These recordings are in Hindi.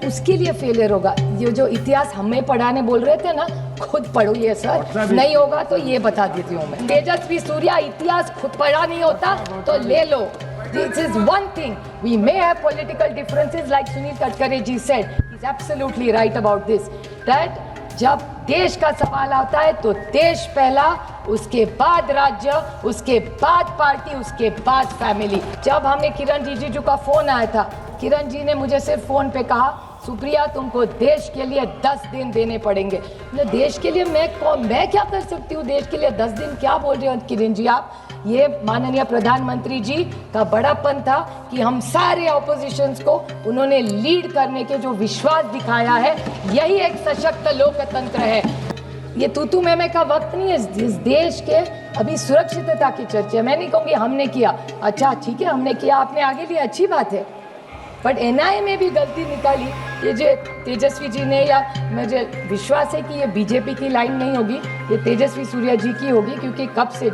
उसके लिए फेलियर होगा। ये जो इतिहास हमें पढ़ाने बोल रहे थे ना, खुद पढ़ो ये सर, नहीं होगा तो ये बता देती हूँ मैं। तेजस्वी सूर्या इतिहास खुद पढ़ा नहीं होता तो ले लो। This is one thing. We may have political differences, like Sunil Gadkari ji said. He's absolutely right about this. That जब देश का सवाल आता है तो देश पहला, उसके बाद राज्य, उसके बाद पार्टी, उसके बाद फैमिली। जब हमें किरण रिजिजू का फोन आया था, किरण जी ने मुझे सिर्फ फोन पे कहा, सुप्रिया तुमको देश के लिए 10 दिन देने पड़ेंगे। देश के लिए मैं क्या कर सकती हूँ? देश के लिए 10 दिन क्या बोल रहे हो किरण जी आप? ये माननीय प्रधानमंत्री जी का बड़ापन था कि हम सारे ऑपोजिशंस को उन्होंने लीड करने के जो विश्वास दिखाया है, यही एक सशक्त लोकतंत्र है। ये तूतू मैमे का वक्त नहीं है इस देश के। अभी सुरक्षितता की चर्चा, मैं नहीं कहूँगी हमने किया, अच्छा ठीक है हमने किया, आपने आगे लिया, अच्छी बात है, बट एनआईए में भी गलती निकाली। ये जो तेजस्वी जी ने, या मुझे विश्वास है कि ये बीजेपी की लाइन नहीं होगी, ये तेजस्वी सूर्या जी की होगी, क्योंकि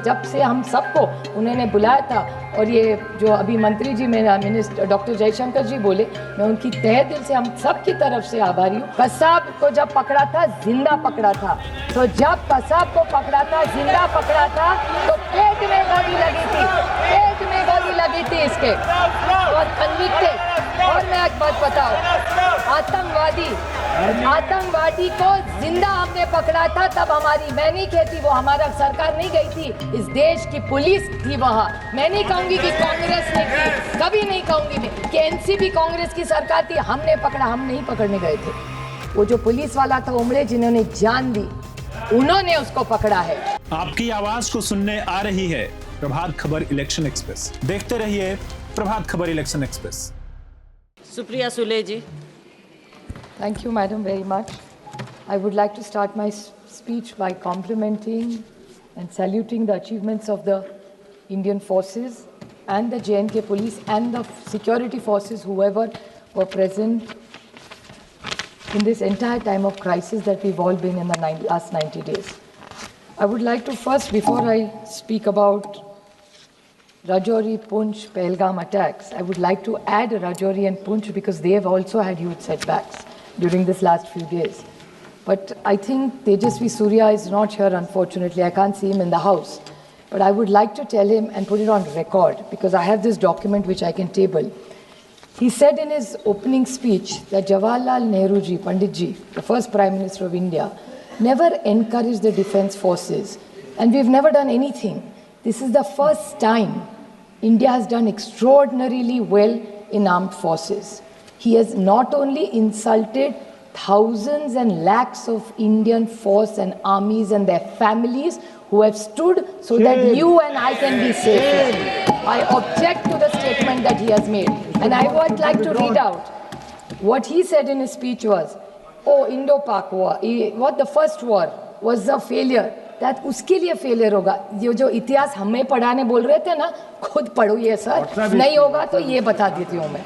जब से हम सबको उन्होंने बुलाया था, और ये जो अभी मंत्री जी मेरा मिनिस्टर डॉक्टर जयशंकर जी बोले, मैं उनकी तहे दिल से हम सब की तरफ से आभारी हूँ। कसाब को जब पकड़ा था, जिंदा पकड़ा था, तो जब कसाब को पकड़ा था, जिंदा पकड़ा था, तो पेट में गोली लगी थी, पेट में गोली लगी थी इसके, और कन्विक्टेड। और मैं एक बात बताऊं, आतंकवादी को जिंदा हमने पकड़ा था, तब मैं नहीं कहती, वो हमारा सरकार नहीं गई थी, इस देश की पुलिस थी वहाँ। मैं नहीं कहूंगी कि कांग्रेस ने की, कभी नहीं कहूंगी मैं कि एनसीपी कांग्रेस की सरकार थी, हमने पकड़ा, हम नहीं पकड़ने गए थे। वो जो पुलिस वाला था उमड़े, जिन्होंने जान दी, उन्होंने उसको पकड़ा है। आपकी आवाज को सुनने आ रही है प्रभात खबर इलेक्शन एक्सप्रेस। देखते रहिए Prabhat Khabar election express. Supriya Sule ji. Thank you, madam, very much. I would like to start my speech by complimenting and saluting the achievements of the Indian forces and the JNK police and the security forces, whoever were present in this entire time of crisis that we've all been in the last 90 days. I would like to first, before I speak about Rajouri, Poonch, Pahalgam attacks, I would like to add Rajouri and Poonch because they have also had huge setbacks during this last few days. But I think Tejasvi Surya is not here, unfortunately. I can't see him in the house. But I would like to tell him and put it on record, because I have this document which I can table. He said in his opening speech that Jawaharlal Nehru ji, Pandit ji, the first Prime Minister of India, never encouraged the defense forces. And we've never done anything. This is the first time India has done extraordinarily well in armed forces. He has not only insulted thousands and lakhs of Indian force and armies and their families who have stood so that you and I can be safe. I object to the statement that he has made. And I would like to read out what he said in his speech was, oh, Indo-Pak war, what the first war was a failure. That उसके लिए फेलियर होगा। ये जो इतिहास हमें पढ़ाने बोल रहे थे ना, खुद पढ़ो ये सर, नहीं होगा तो ये बता देती हूँ मैं।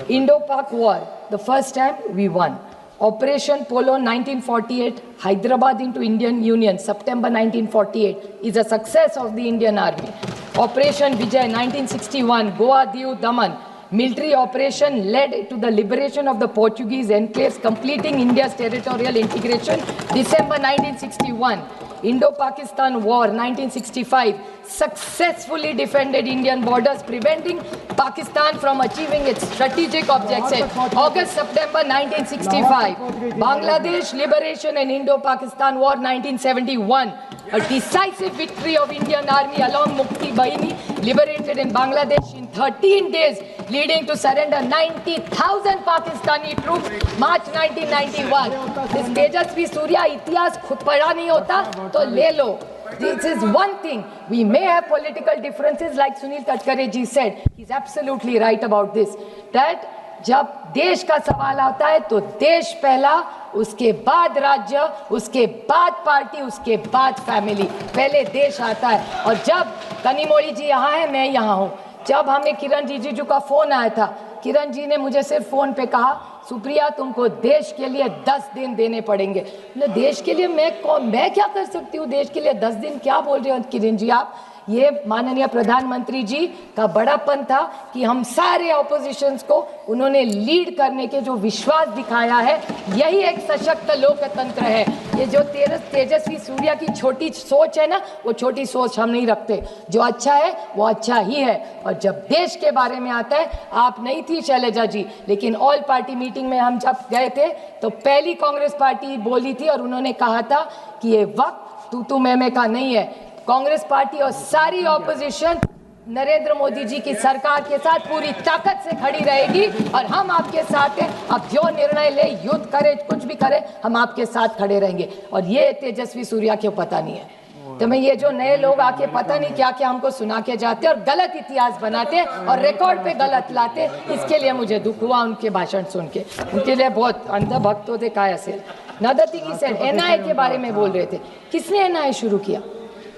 Indo-Pak war, the first time we won. Operation Polo 1948, Hyderabad into Indian Union, September 1948, is a success of the Indian Army. Operation Vijay 1961, Goa, Diu, Daman, military operation led to the liberation of the Portuguese enclaves, completing India's territorial integration, December 1961. Indo-Pakistan War 1965 successfully defended Indian borders, preventing Pakistan from achieving its strategic objectives. August-September 1965. Bangladesh liberation and Indo-Pakistan War 1971. A decisive victory of Indian Army along Mukti Bahini, liberated in Bangladesh in 13 days, leading to surrender 90,000 Pakistani troops, March 1991. This Tejasvi Surya इतिहास खुद पढ़ा नहीं होता तो ले लो. This is one thing. We may have political differences, like Sunil Gadkari ji said. He's absolutely right about this. That जब देश का सवाल आता है तो देश पहला, उसके बाद राज्य, उसके बाद पार्टी, उसके बाद फैमिली. पहले देश आता है. और जब कनिमोळी जी यहाँ है, मैं यहाँ हूँ. जब हमें किरण रिजिजू का फोन आया था, किरण जी ने मुझे सिर्फ फोन पे कहा, सुप्रिया तुमको देश के लिए 10 दिन देने पड़ेंगे. देश के लिए मैं क्या कर सकती हूँ? देश के लिए 10 दिन क्या बोल रहे हो किरण जी आप? ये माननीय प्रधानमंत्री जी का बड़ापन था कि हम सारे ऑपोजिशंस को उन्होंने लीड करने के जो विश्वास दिखाया है, यही एक सशक्त लोकतंत्र है। ये जो तेजस्वी सूर्या की छोटी सोच है ना, वो छोटी सोच हम नहीं रखते। जो अच्छा है वो अच्छा ही है। और जब देश के बारे में आता है, आप नहीं थी शैलजा जी, लेकिन ऑल पार्टी मीटिंग में हम जब गए थे तो पहली कांग्रेस पार्टी बोली थी और उन्होंने कहा था कि ये वक्त तू मैं का नहीं है। कांग्रेस पार्टी और सारी ऑपोजिशन नरेंद्र मोदी जी की सरकार के साथ पूरी ताकत से खड़ी रहेगी और हम आपके साथ हैं। आप जो निर्णय ले, युद्ध करे, कुछ भी करे, हम आपके साथ खड़े रहेंगे। और ये तेजस्वी सूर्या क्यों पता नहीं है। तो मैं ये जो नए लोग आके पता नहीं क्या क्या हमको सुना के जाते और गलत इतिहास बनाते और रिकॉर्ड पे गलत लाते, इसके लिए मुझे दुख हुआ उनके भाषण सुन के। उनके लिए बहुत अंधभक्त होते काय असेल। नदती की सेल एनआईए के बारे में बोल रहे थे। किसने एनआईए शुरू किया?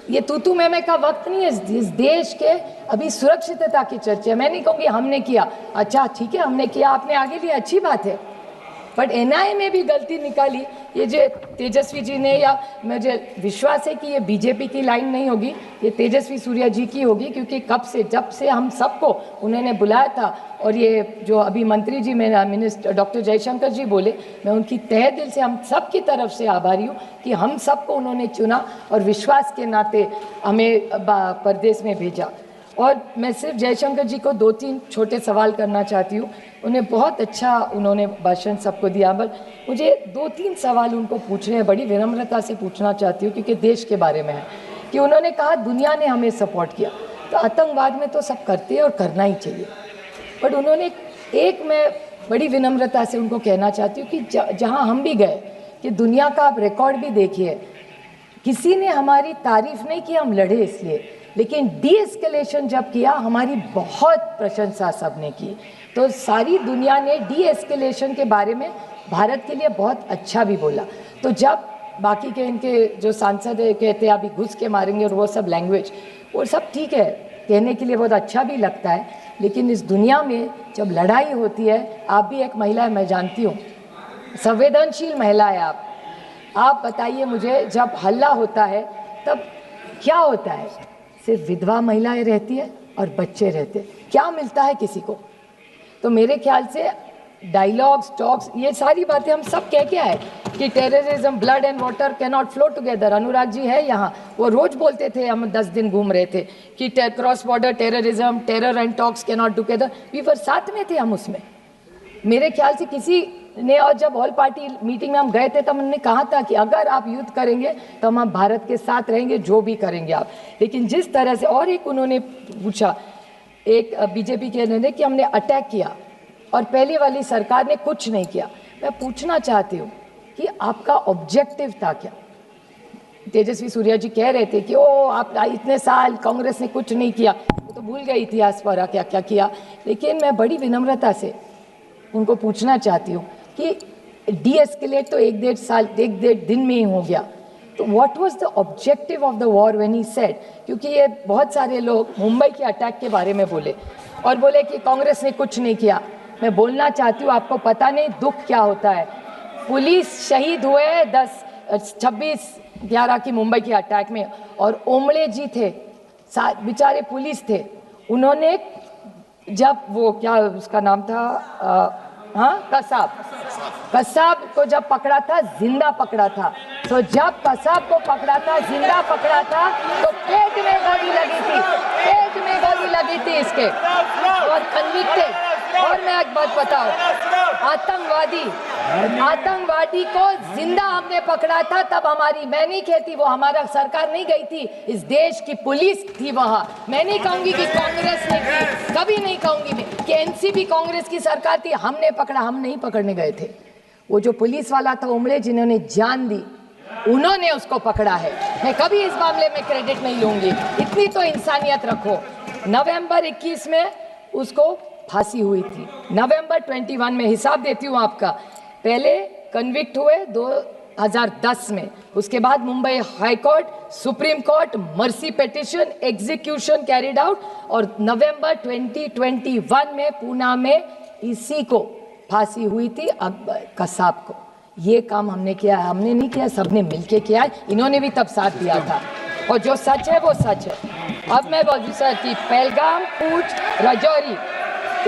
ये तू मैं का वक्त नहीं है। इस देश के अभी सुरक्षितता की चर्चा, मैं नहीं कहूँगी हमने किया, अच्छा ठीक है हमने किया, आपने आगे लिया, अच्छी बात है, बट एनआईए में भी गलती निकाली। ये जो तेजस्वी जी ने, या मुझे विश्वास है कि ये बीजेपी की लाइन नहीं होगी, ये तेजस्वी सूर्या जी की होगी, क्योंकि जब से हम सबको उन्होंने बुलाया था। और ये जो अभी मंत्री जी मेरा मिनिस्टर डॉक्टर जयशंकर जी बोले, मैं उनकी तहे दिल से हम सब की तरफ से आभारी हूँ कि हम सबको उन्होंने चुना और विश्वास के नाते हमें प्रदेश में भेजा। और मैं सिर्फ जयशंकर जी को 2-3 छोटे सवाल करना चाहती हूँ। उन्हें बहुत अच्छा उन्होंने भाषण सबको दिया, बट मुझे 2-3 सवाल उनको पूछने हैं, बड़ी विनम्रता से पूछना चाहती हूँ, क्योंकि देश के बारे में है। कि उन्होंने कहा दुनिया ने हमें सपोर्ट किया, तो आतंकवाद में तो सब करते हैं और करना ही चाहिए, बट उन्होंने मैं बड़ी विनम्रता से उनको कहना चाहती हूँ कि जहाँ हम भी गए, कि दुनिया का आप रिकॉर्ड भी देखिए, किसी ने हमारी तारीफ नहीं की, हम लड़े इसलिए, लेकिन डी एस्केलेशन जब किया हमारी बहुत प्रशंसा सबने की। तो सारी दुनिया ने डी एस्केलेशन के बारे में भारत के लिए बहुत अच्छा भी बोला। तो जब बाकी के इनके जो सांसद कहते हैं अभी घुस के मारेंगे और वो सब लैंग्वेज, वो सब ठीक है, कहने के लिए बहुत अच्छा भी लगता है, लेकिन इस दुनिया में जब लड़ाई होती है, आप भी एक महिला है, मैं जानती हूँ, संवेदनशील महिला है आप बताइए मुझे, जब हल्ला होता है तब क्या होता है? सिर्फ विधवा महिलाएं रहती है और बच्चे रहते हैं, क्या मिलता है किसी को? तो मेरे ख्याल से डायलॉग्स, टॉक्स, ये सारी बातें हम सब कह के आए कि terrorism, blood and water can not flow together. Anurag ji है यहाँ, वो रोज बोलते थे, हम 10 दिन घूम रहे थे कि cross border terrorism, terror and talks can not together, we were साथ में थे हम उसमें। मेरे ख्याल से किसी ने, और जब ऑल पार्टी मीटिंग में हम गए थे तब हमने कहा था कि अगर आप युद्ध करेंगे तो हम भारत के साथ रहेंगे, जो भी करेंगे आप। लेकिन जिस तरह से, और एक उन्होंने पूछा, एक बीजेपी के ने कि हमने अटैक किया और पहली वाली सरकार ने कुछ नहीं किया। मैं पूछना चाहती हूँ कि आपका ऑब्जेक्टिव था क्या? तेजस्वी सूर्या जी कह रहे थे कि ओ आप इतने साल कांग्रेस ने कुछ नहीं किया, वो तो भूल गए इतिहास पर क्या क्या किया। लेकिन मैं बड़ी विनम्रता से उनको पूछना चाहती हूँ कि डी एस्केलेट तो 1-1.5 दिन में ही हो गया, तो what was the objective of the war when he said, क्योंकि ये बहुत सारे लोग मुंबई के अटैक के बारे में बोले और बोले कि कांग्रेस ने कुछ नहीं किया। मैं बोलना चाहती हूँ, आपको पता नहीं दुख क्या होता है। पुलिस शहीद हुए 26/11 की मुंबई के अटैक में, और ओमड़े जी थे, बेचारे पुलिस थे, उन्होंने जब वो क्या उसका नाम था, कसाब को जब पकड़ा था, जिंदा पकड़ा था। तो जब कसाब को पकड़ा था, जिंदा पकड़ा था, तो पेट में गोली लगी थी, पेट में गोली लगी थी इसके, और कन्विक्टेड। और मैं एक बात बताऊं, आतंकवादी को जिंदा हमने पकड़ा था, तब हमारी, मैं नहीं कहती वो हमारा सरकार नहीं गई थी, इस देश की पुलिस थी वहां। मैं नहीं कहूंगी कि कांग्रेस ने की, कभी नहीं कहूंगी मैं कि एनसीपी कांग्रेस की सरकार थी, हमने पकड़ा, हम नहीं पकड़ने गए थे। वो जो पुलिस वाला था उमड़े, जिन्होंने जान दी, उन्होंने उसको पकड़ा है। मैं कभी इस मामले में क्रेडिट नहीं लूंगी, इतनी तो इंसानियत रखो। नवंबर 21 में उसको फांसी हुई थी, नवंबर 21 में, हिसाब देती हूँ आपका। पहले कन्विक्ट हुए 2010 में, उसके बाद Mumbai high court, supreme court, mercy petition, execution carried out, और नवंबर 2021 में पूना में इसी को फांसी हुई थी, कसाब को। ये काम हमने किया है, हमने नहीं किया, सबने मिलके किया है, इन्होंने भी तब साथ दिया था। और जो सच है वो सच है। अब मैं बोलूँ सर कि पहलगाम, पूंछ, राजौरी,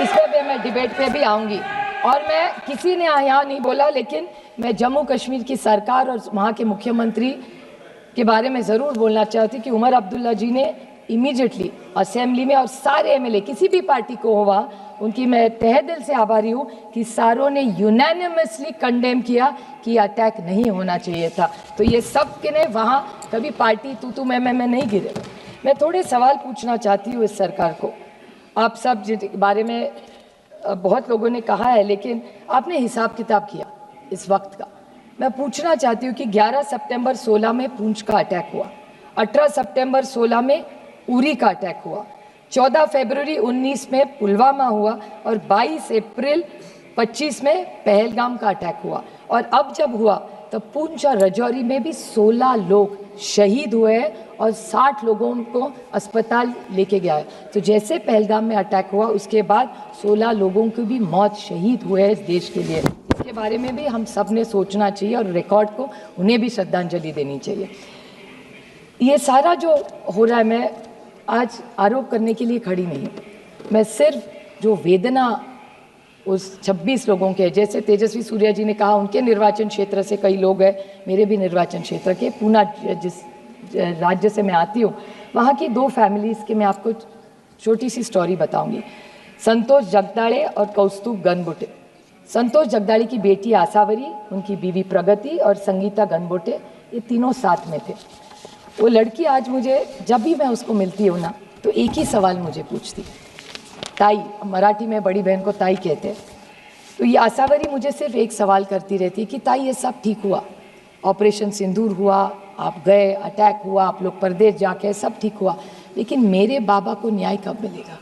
इस पे भी मैं डिबेट पे भी आऊँगी। और मैं किसी ने यहाँ नहीं बोला, लेकिन मैं जम्मू कश्मीर की सरकार और वहाँ के मुख्यमंत्री के बारे में ज़रूर बोलना चाहती कि उमर अब्दुल्ला जी ने इमीडिएटली असेंबली में, और सारे एमएलए किसी भी पार्टी को हुआ, उनकी मैं तहे दिल से आभारी हूँ कि सारों ने यूनानिमसली कंडेम किया कि अटैक नहीं होना चाहिए था। तो ये सब के ने वहाँ कभी पार्टी तू मैं नहीं गिरे। मैं थोड़े सवाल पूछना चाहती हूँ इस सरकार को। आप सब बारे में बहुत लोगों ने कहा है, लेकिन आपने हिसाब किताब किया इस वक्त का। मैं पूछना चाहती हूँ कि 11 सितंबर 16 में पूंछ का अटैक हुआ, 18 सितंबर 16 में उरी का अटैक हुआ, 14 फरवरी 19 में पुलवामा हुआ, और 22 अप्रैल 25 में पहलगाम का अटैक हुआ। और अब जब हुआ तब पूंछ और राजौरी में भी 16 लोग शहीद हुए हैं और 60 लोगों को अस्पताल लेके गया है। तो जैसे पहलगाम में अटैक हुआ उसके बाद 16 लोगों की भी मौत, शहीद हुए हैं इस देश के लिए। इसके बारे में भी हम सब ने सोचना चाहिए और रिकॉर्ड को उन्हें भी श्रद्धांजलि देनी चाहिए। ये सारा जो हो रहा है, मैं आज आरोप करने के लिए खड़ी नहीं हूँ। मैं सिर्फ जो वेदना उस 26 लोगों के, जैसे तेजस्वी सूर्या जी ने कहा उनके निर्वाचन क्षेत्र से कई लोग हैं, मेरे भी निर्वाचन क्षेत्र के, पूना जिस राज्य से मैं आती हूँ, वहाँ की 2 फैमिलीज़ के मैं आपको छोटी सी स्टोरी बताऊंगी। संतोष जगदाड़े और कौस्तुभ गनबोटे। संतोष जगदाड़े की बेटी आसावरी, उनकी बीवी प्रगति और संगीता गनबोटे, ये तीनों साथ में थे। वो लड़की आज मुझे, जब भी मैं उसको मिलती हूँ ना, तो एक ही सवाल मुझे पूछती, ताई, मराठी में बड़ी बहन को ताई कहते हैं। तो ये आसावरी मुझे सिर्फ एक सवाल करती रहती कि ताई ये सब ठीक हुआ, ऑपरेशन सिंदूर हुआ, आप गए, अटैक हुआ, आप लोग परदेश जाके, सब ठीक हुआ, लेकिन मेरे बाबा को न्याय कब मिलेगा?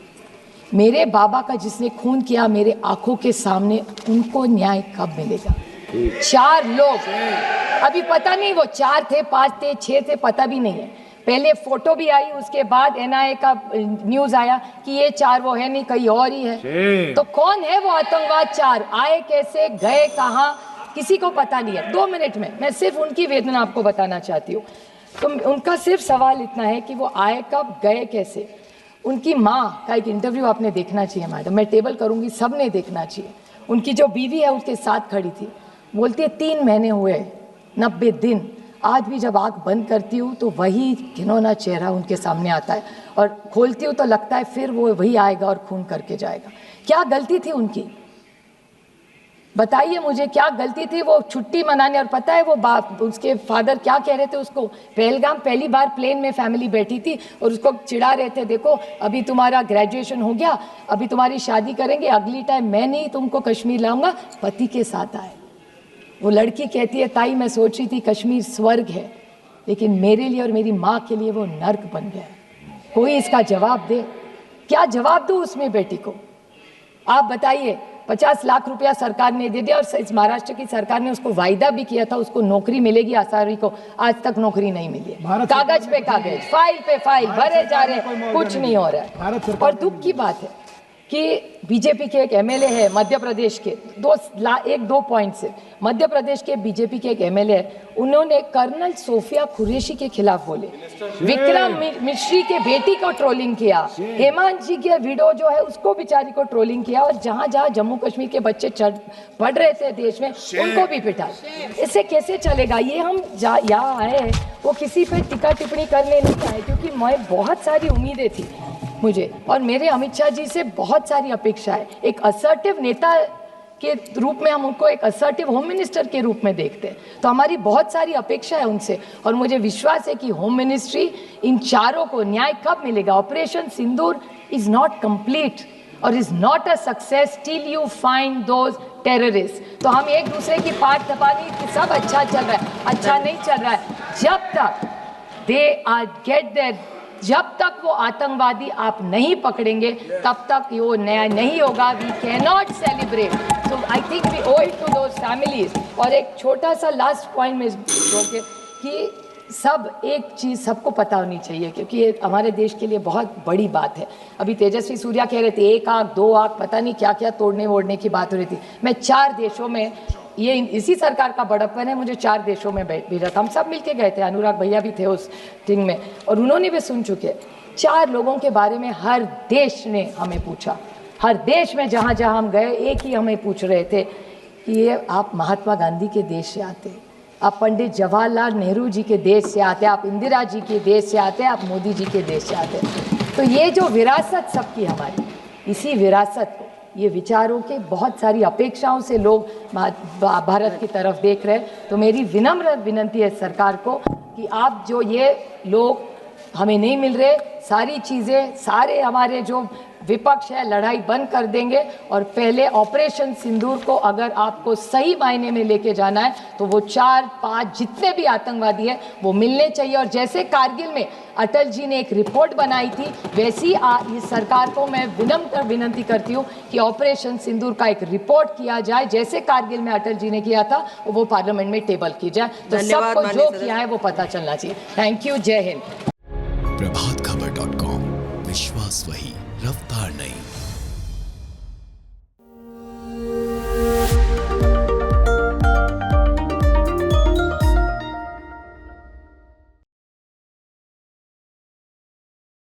मेरे बाबा का जिसने खून किया मेरे आंखों के सामने, उनको न्याय कब मिलेगा? 4 लोग, अभी पता नहीं वो 4 थे, 5 थे, 6 थे, पता भी नहीं है। पहले फोटो भी आई, उसके बाद एनआईए का न्यूज आया कि ये 4 वो है नहीं, कहीं और ही है। तो कौन है वो आतंकवाद 4? आए कैसे, गए कहाँ, किसी को पता नहीं है। 2 मिनट में मैं सिर्फ उनकी वेदना आपको बताना चाहती हूँ। तो उनका सिर्फ सवाल इतना है कि वो आए कब, गए कैसे। उनकी माँ का एक इंटरव्यू आपने देखना चाहिए मैडम, मैं टेबल करूँगी, सब ने देखना चाहिए। उनकी जो बीवी है उसके साथ खड़ी थी, बोलती है 3 महीने हुए, 90 दिन, आज भी जब आँख बंद करती हूँ तो वही घिनौना चेहरा उनके सामने आता है, और खोलती हूँ तो लगता है फिर वो वही आएगा और खून करके जाएगा। क्या गलती थी उनकी? बताइए मुझे, क्या गलती थी वो छुट्टी मनाने? और पता है वो बाप, उसके फादर क्या कह रहे थे उसको? पहलगाम पहली बार प्लेन में फैमिली बैठी थी और उसको चिढ़ा रहे थे, देखो अभी तुम्हारा ग्रेजुएशन हो गया, अभी तुम्हारी शादी करेंगे, अगली टाइम मैं नहीं तुमको कश्मीर लाऊंगा, पति के साथ आए। वो लड़की कहती है, ताई मैं सोच रही थी कश्मीर स्वर्ग है, लेकिन मेरे लिए और मेरी माँ के लिए वो नर्क बन गया। कोई इसका जवाब दे, क्या जवाब दूँ उसमें बेटी को? आप बताइए। 50 लाख रुपया सरकार ने दे दिया, और इस महाराष्ट्र की सरकार ने उसको वायदा भी किया था उसको नौकरी मिलेगी आसावरी को, आज तक नौकरी नहीं मिली है। कागज पे कागज, फाइल पे फाइल भरे जा रहे, कुछ नहीं हो रहा है। और दुख की बात है कि बीजेपी के एक एमएलए है मध्य प्रदेश के, 2 पॉइंट से, मध्य प्रदेश के बीजेपी के एक एमएलए है, उन्होंने कर्नल सोफिया कुरैशी के खिलाफ बोले, विक्रम मिश्री के बेटी को ट्रोलिंग किया, हेमंत जी के विडो जो है उसको बेचारी को ट्रोलिंग किया, और जहां जहां जम्मू कश्मीर के बच्चे पढ़ रहे थे देश में उनको भी पिटा। इससे कैसे चलेगा? ये हम यहाँ आए वो किसी पे टीका टिप्पणी करने नहीं आए, क्योंकि मैं बहुत सारी उम्मीदें थी मुझे, और मेरे अमित शाह जी से बहुत सारी अपेक्षा है। एक असर्टिव नेता के रूप में हम उनको एक असर्टिव होम मिनिस्टर के रूप में देखते हैं, तो हमारी बहुत सारी अपेक्षा है उनसे, और मुझे विश्वास है कि होम मिनिस्ट्री इन 4 को न्याय कब मिलेगा? Operation Sindoor is not complete और is not a success till you find those terrorist. तो हम एक दूसरे की पाठ दबानी कि सब अच्छा चल रहा है, अच्छा नहीं चल रहा है। जब तक दे आर गेट देयर, जब तक वो आतंकवादी आप नहीं पकड़ेंगे तब तक वो न्याय नहीं होगा। We can not celebrate, so I think we owe it to those families। और एक छोटा सा लास्ट पॉइंट में बोलके कि सब एक चीज़ सबको पता होनी चाहिए, क्योंकि ये हमारे देश के लिए बहुत बड़ी बात है। अभी तेजस्वी सूर्या कह रहे थे 1 आंख 2 आंख, पता नहीं क्या क्या तोड़ने वोड़ने की बात हो रही थी। मैं 4 देशों में ये इसी सरकार का बड़प्पन है, मुझे 4 देशों में भेजा था, हम सब मिलके गए थे, अनुराग भैया भी थे उस टीम में, और उन्होंने भी सुन चुके। 4 लोगों के बारे में हर देश ने हमें पूछा, हर देश में जहाँ जहाँ हम गए एक ही हमें पूछ रहे थे कि ये आप महात्मा गांधी के देश से आते, आप पंडित जवाहरलाल नेहरू जी के देश से आते, आप इंदिरा जी के देश से आते, आप मोदी जी के देश से आते। तो ये जो विरासत सबकी हमारी, इसी विरासत को, ये विचारों के बहुत सारी अपेक्षाओं से लोग भारत की तरफ देख रहे हैं। तो मेरी विनम्र विनती है सरकार को कि आप जो ये लोग हमें नहीं मिल रहे, सारी चीज़ें, सारे हमारे जो विपक्ष है लड़ाई बंद कर देंगे, और पहले ऑपरेशन सिंदूर को अगर आपको सही मायने में लेके जाना है तो वो 4-5 जितने भी आतंकवादी हैं वो मिलने चाहिए। और जैसे कारगिल में अटल जी ने एक रिपोर्ट बनाई थी, वैसी इस सरकार को मैं विनम्र विनती करती हूँ कि ऑपरेशन सिंदूर का एक रिपोर्ट किया जाए, जैसे कारगिल में अटल जी ने किया था, वो पार्लियामेंट में टेबल की जाए, तो सबको जो किया है वो पता चलना चाहिए। थैंक यू, जय हिंद। प्रभातखबर.com, विश्वास वही, रफ्तार नहीं।